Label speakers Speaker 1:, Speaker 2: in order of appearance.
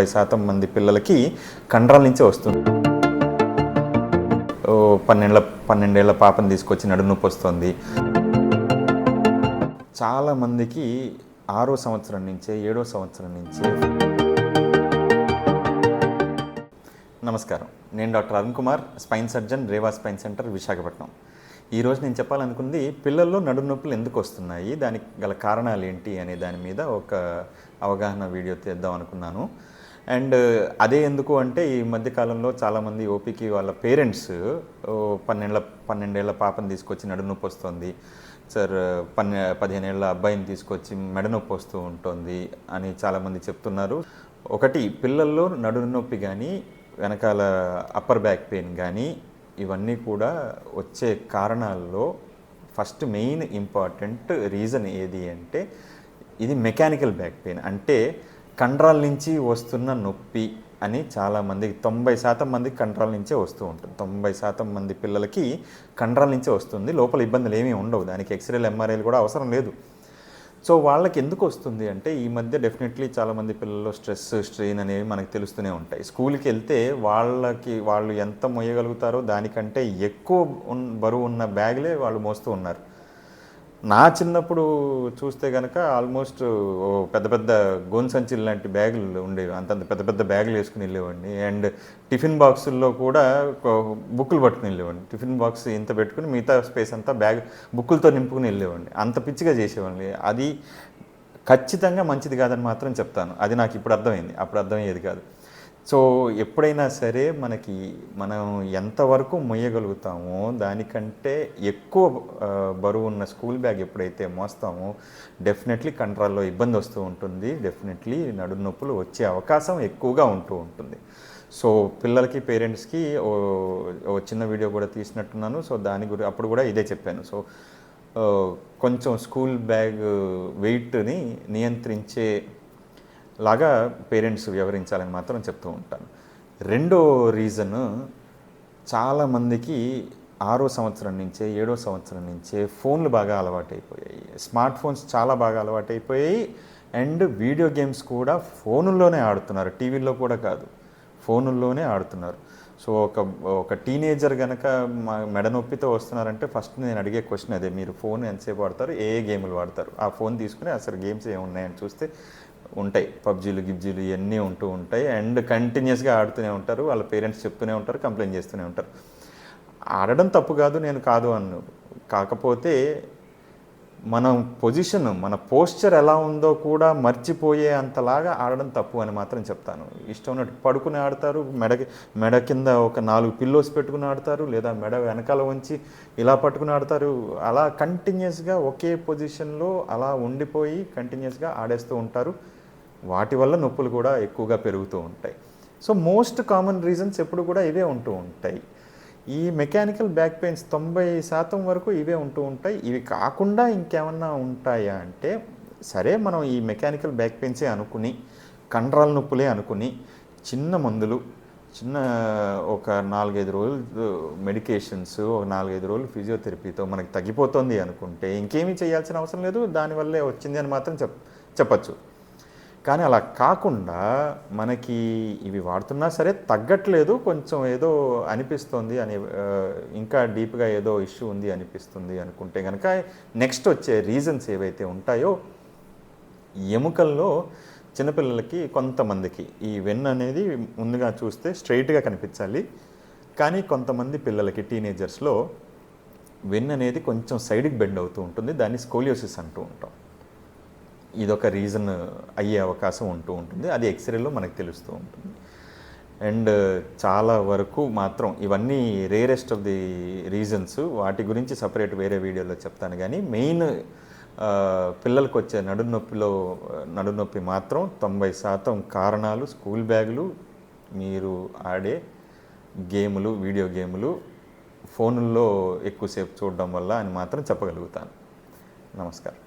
Speaker 1: 90% మంది పిల్లలకి కండరాల నుంచే వస్తుంది. 12 ఏళ్ల పాపను తీసుకొచ్చి నడుము నొప్పి వస్తుంది. చాలామందికి 6వ సంవత్సరం నుంచే 7వ సంవత్సరం నుంచే. నమస్కారం, నేను doctor Arun Kumar, spine surgeon, Reva spine centre, Visakhapatnam. ఈరోజు నేను చెప్పాలనుకుంది పిల్లల్లో నడుము నొప్పులు ఎందుకు వస్తున్నాయి, దానికి గల కారణాలు ఏంటి అనే దాని మీద ఒక అవగాహన వీడియో తీద్దాం అనుకున్నాను. అండ్ అదే ఎందుకు అంటే ఈ మధ్యకాలంలో చాలామంది ఓపీకి వాళ్ళ పేరెంట్స్ 12 ఏళ్ల పాపను తీసుకొచ్చి నడుము నొప్పి వస్తుంది సార్, 15 ఏళ్ల అబ్బాయిని తీసుకొచ్చి మెడ నొప్పి వస్తూ ఉంటుంది అని చాలామంది చెప్తున్నారు. ఒకటి, పిల్లల్లో నడుము నొప్పి కానీ వెనకాల అప్పర్ బ్యాక్ పెయిన్ కానీ ఇవన్నీ కూడా వచ్చే కారణాల్లో ఫస్ట్ మెయిన్ ఇంపార్టెంట్ రీజన్ ఏది అంటే ఇది మెకానికల్ బ్యాక్ పెయిన్, అంటే కండరాల నుంచి వస్తున్న నొప్పి అని చాలామందికి 90% మందికి కండరాల నుంచే వస్తూ ఉంటుంది. 90% మంది పిల్లలకి కండరాల నుంచే వస్తుంది. లోపల ఇబ్బందులు ఏమీ ఉండవు, దానికి ఎక్స్రేలు ఎంఆర్ఐలు కూడా అవసరం లేదు. సో వాళ్ళకి ఎందుకు వస్తుంది అంటే ఈ మధ్య డెఫినెట్లీ చాలామంది పిల్లల్లో స్ట్రెస్, స్ట్రెయిన్ అనేవి మనకు తెలుస్తూనే ఉంటాయి. స్కూల్కి వెళ్తే వాళ్ళు ఎంత మోయగలుగుతారో దానికంటే ఎక్కువ బరువు ఉన్న బ్యాగులే వాళ్ళు మోస్తూ ఉన్నారు. నా చిన్నప్పుడు చూస్తే కనుక ఆల్మోస్ట్ పెద్ద పెద్ద గోను సంచులు లాంటి బ్యాగులు ఉండేవి, అంతంత పెద్ద పెద్ద బ్యాగులు వేసుకుని వెళ్ళేవాడిని. అండ్ టిఫిన్ బాక్సుల్లో కూడా బుక్కులు పట్టుకుని వెళ్ళేవాడిని. టిఫిన్ బాక్స్ ఇంత పెట్టుకుని మిగతా స్పేస్ అంతా బుక్కులతో నింపుకుని వెళ్ళేవాడిని. అంత పిచ్చిగా చేసేవాడిని. అది ఖచ్చితంగా మంచిది కాదని మాత్రం చెప్తాను. అది నాకు ఇప్పుడు అర్థమైంది, అప్పుడు అర్థమయ్యేది కాదు. సో ఎప్పుడైనా సరే మనం ఎంతవరకు మొయ్యగలుగుతామో దానికంటే ఎక్కువ బరువు ఉన్న స్కూల్ బ్యాగ్ ఎప్పుడైతే మోస్తామో డెఫినెట్లీ కండరాల్లో ఇబ్బంది వస్తూ ఉంటుంది. డెఫినెట్లీ నడుము నొప్పులు వచ్చే అవకాశం ఎక్కువగా ఉంటూ ఉంటుంది. సో పిల్లలకి, పేరెంట్స్కి ఓ చిన్న వీడియో కూడా తీసినట్టున్నాను. సో అప్పుడు కూడా ఇదే చెప్పాను. సో కొంచెం స్కూల్ బ్యాగ్ వెయిట్ని నియంత్రించే లాగా పేరెంట్స్ వ్యవహరించాలని మాత్రం చెప్తూ ఉంటాను. రెండో రీజను, చాలామందికి 6వ సంవత్సరం నుంచే 7వ సంవత్సరం నుంచే ఫోన్లు బాగా అలవాటైపోయాయి. స్మార్ట్ ఫోన్స్ చాలా బాగా అలవాటైపోయాయి. అండ్ వీడియో గేమ్స్ కూడా ఫోనుల్లోనే ఆడుతున్నారు, టీవీల్లో కూడా కాదు, ఫోనుల్లోనే ఆడుతున్నారు. సో ఒక టీనేజర్ కనుక మెడ నొప్పితో వస్తున్నారంటే ఫస్ట్ నేను అడిగే క్వశ్చన్ అదే, మీరు ఫోన్ ఎంతసేపు వాడతారు, ఏ గేములు వాడతారు? ఆ ఫోన్ తీసుకుని అసలు గేమ్స్ ఏమున్నాయని చూస్తే ఉంటాయి, పబ్జీలు, గిబ్జీలు ఇవన్నీ ఉంటూ ఉంటాయి. అండ్ కంటిన్యూస్గా ఆడుతూనే ఉంటారు. వాళ్ళ పేరెంట్స్ చెప్తూనే ఉంటారు, కంప్లైంట్ చేస్తూనే ఉంటారు. ఆడడం తప్పు కాదు, నేను కాదు అన్ను. కాకపోతే మన పొజిషన్, మన పోస్చర్ ఎలా ఉందో కూడా మర్చిపోయే అంతలాగా ఆడడం తప్పు అని మాత్రం చెప్తాను. ఇష్టం ఉన్నట్టు పడుకుని ఆడతారు, మెడ కింద ఒక 4 పిల్లోస్ పెట్టుకుని ఆడతారు, లేదా మెడ వెనకాల ఉంచి ఇలా పట్టుకుని ఆడతారు. అలా కంటిన్యూస్గా ఒకే పొజిషన్లో అలా ఉండిపోయి కంటిన్యూస్గా ఆడేస్తూ ఉంటారు. వాటి వల్ల నొప్పులు కూడా ఎక్కువగా పెరుగుతూ ఉంటాయి. సో మోస్ట్ కామన్ రీజన్స్ ఎప్పుడు కూడా ఇవే ఉంటూ ఉంటాయి. ఈ మెకానికల్ బ్యాక్ పెయిన్స్ 90% వరకు ఇవే ఉంటూ ఉంటాయి. ఇవి కాకుండా ఇంకేమన్నా ఉంటాయా అంటే, సరే మనం ఈ మెకానికల్ బ్యాక్ పెయిన్సే అనుకుని, కండరాల నొప్పులే అనుకుని చిన్న మందులు, ఒక 4-5 రోజులు మెడికేషన్స్, ఒక 4-5 రోజులు ఫిజియోథెరపీతో మనకి తగ్గిపోతుంది అనుకుంటే ఇంకేమీ చేయాల్సిన అవసరం లేదు, దానివల్లే వచ్చింది అని మాత్రం చెప్పచ్చు. కానీ అలా కాకుండా మనకి ఇవి వాడుతున్నా సరే తగ్గట్లేదు, కొంచెం ఏదో అనిపిస్తుంది అని, ఇంకా డీప్గా ఏదో ఇష్యూ ఉంది అనిపిస్తుంది అనుకుంటే కనుక నెక్స్ట్ వచ్చే రీజన్స్ ఏవైతే ఉంటాయో, ఎముకల్లో చిన్నపిల్లలకి కొంతమందికి ఈ వెన్ను అనేది ముందుగా చూస్తే స్ట్రైట్గా కనిపించాలి. కానీ కొంతమంది పిల్లలకి, టీనేజర్స్లో వెన్ను అనేది కొంచెం సైడ్కి బెండ్ అవుతూ ఉంటుంది. దాన్ని స్కోలియోసిస్ అంటూ ఉంటాం. ఇదొక రీజన్ అయ్యే అవకాశం ఉంటూ ఉంటుంది. అది ఎక్స్రేలో మనకు తెలుస్తూ ఉంటుంది. అండ్ చాలా వరకు మాత్రం ఇవన్నీ రేరెస్ట్ ఆఫ్ ది రీజన్స్, వాటి గురించి సపరేట్ వేరే వీడియోలో చెప్తాను. కానీ మెయిన్ పిల్లలకు వచ్చే నడుము నొప్పి మాత్రం 90% కారణాలు స్కూల్ బ్యాగులు, మీరు ఆడే గేములు, వీడియో గేములు, ఫోనుల్లో ఎక్కువసేపు చూడడం వల్ల అని మాత్రం చెప్పగలుగుతాను. నమస్కారం.